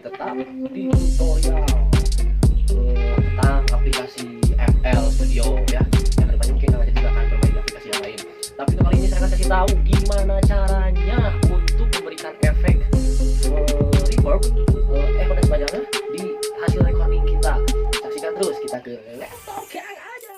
tetap di tutorial tentang aplikasi FL Studio ya. Yang kedepannya mungkin kalian juga akan bermain di aplikasi yang lain. Tapi untuk kali ini saya akan kasih tahu gimana caranya untuk memberikan efek reverb, echo dan sebagainya di hasil recording kita. Saksikan terus, kita ke laptop yang aja.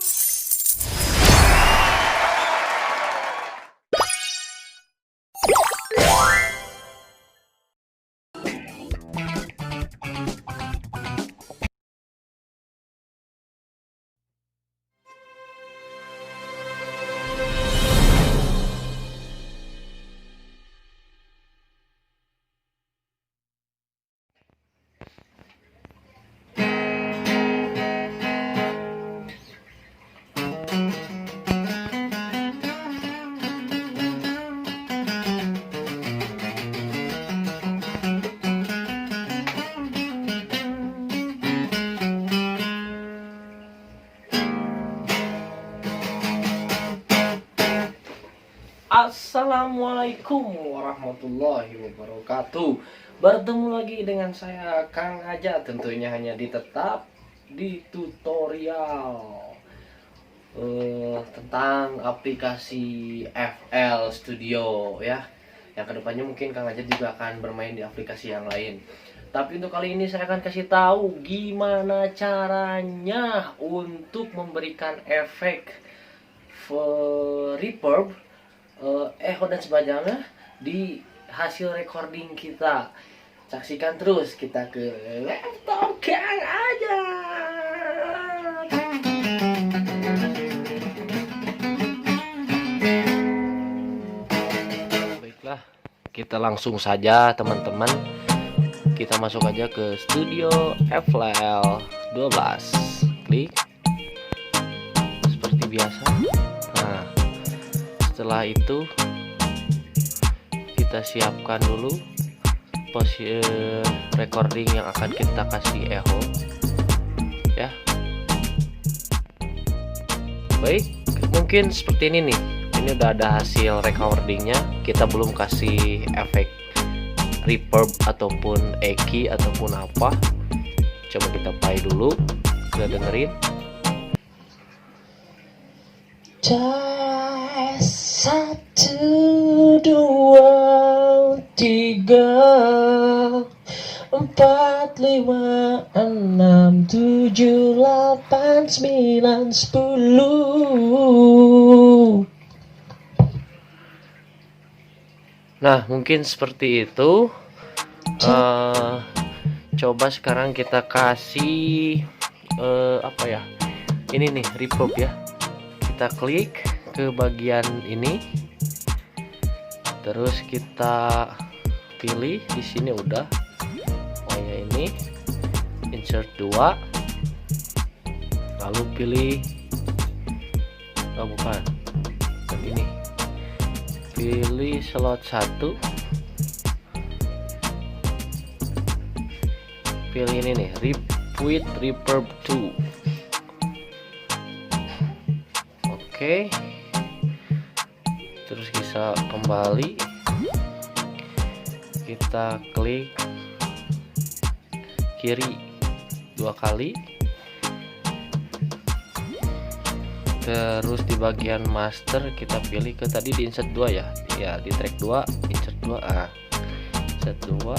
Assalamualaikum warahmatullahi wabarakatuh. Bertemu lagi dengan saya Kang Aja, tentunya hanya tetap di tutorial tentang aplikasi FL Studio ya. Yang kedepannya mungkin Kang Aja juga akan bermain di aplikasi yang lain. Tapi untuk kali ini saya akan kasih tahu gimana caranya untuk memberikan efek reverb, echo dan sebagainya di hasil recording kita. Saksikan terus, kita ke laptop Kang aja. Baiklah, kita langsung saja teman-teman. Kita masuk aja ke Studio FL 12. Klik seperti biasa. Nah, setelah itu kita siapkan dulu posisi recording yang akan kita kasih echo ya. Baik, mungkin seperti ini nih. Ini udah ada hasil recordingnya. Kita belum kasih efek reverb ataupun EQ ataupun apa. Coba kita play dulu, kita dengerin. Satu, dua, tiga, empat, lima, enam, tujuh, delapan, sembilan, 10. Nah, mungkin seperti itu. Coba sekarang kita kasih apa ya? Ini nih reverb ya. Kita klik ke bagian ini, terus kita pilih di sini udah. Oh ya, ini insert 2, lalu pilih bukan dan ini, pilih slot 1, pilih ini nih with reverb 2. Oke, terus bisa kembali, kita klik kiri 2 kali, terus di bagian master kita pilih ke tadi di insert 2 ya, di track 2 insert 2, insert 2.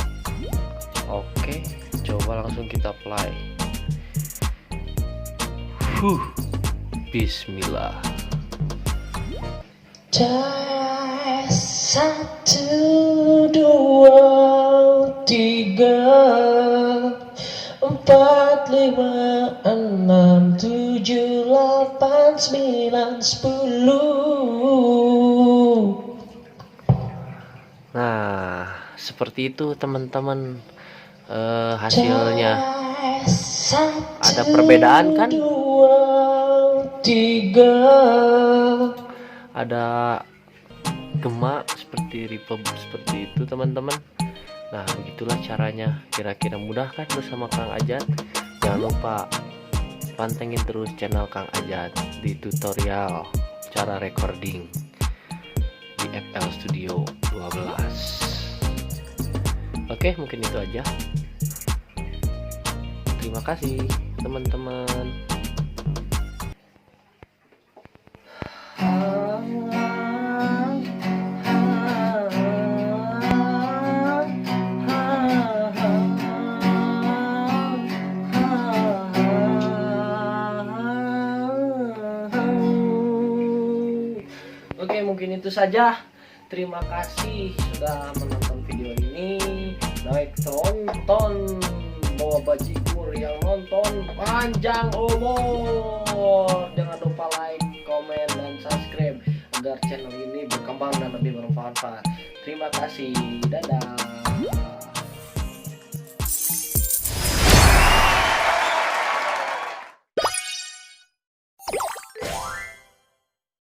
Oke, coba langsung kita play. Bismillah. Satu, dua, tiga, empat, lima, enam, tujuh, delapan, sembilan, 10. Nah, seperti itu teman-teman, hasilnya. Ada perbedaan kan? 2, 3. Ada gema seperti reverb seperti itu teman-teman. Nah, begitulah caranya. Kira-kira mudah kan bersama Kang Ajat? Jangan lupa pantengin terus channel Kang Ajat di tutorial cara recording di FL Studio 12. Oke, mungkin itu aja. Terima kasih teman-teman. Oke, mungkin itu saja. Terima kasih sudah menonton video ini. Like, tonton, bawa bajigur yang nonton panjang umur. Jangan lupa like, komen, dan subscribe agar channel ini berkembang dan lebih bermanfaat. Terima kasih. Dadah.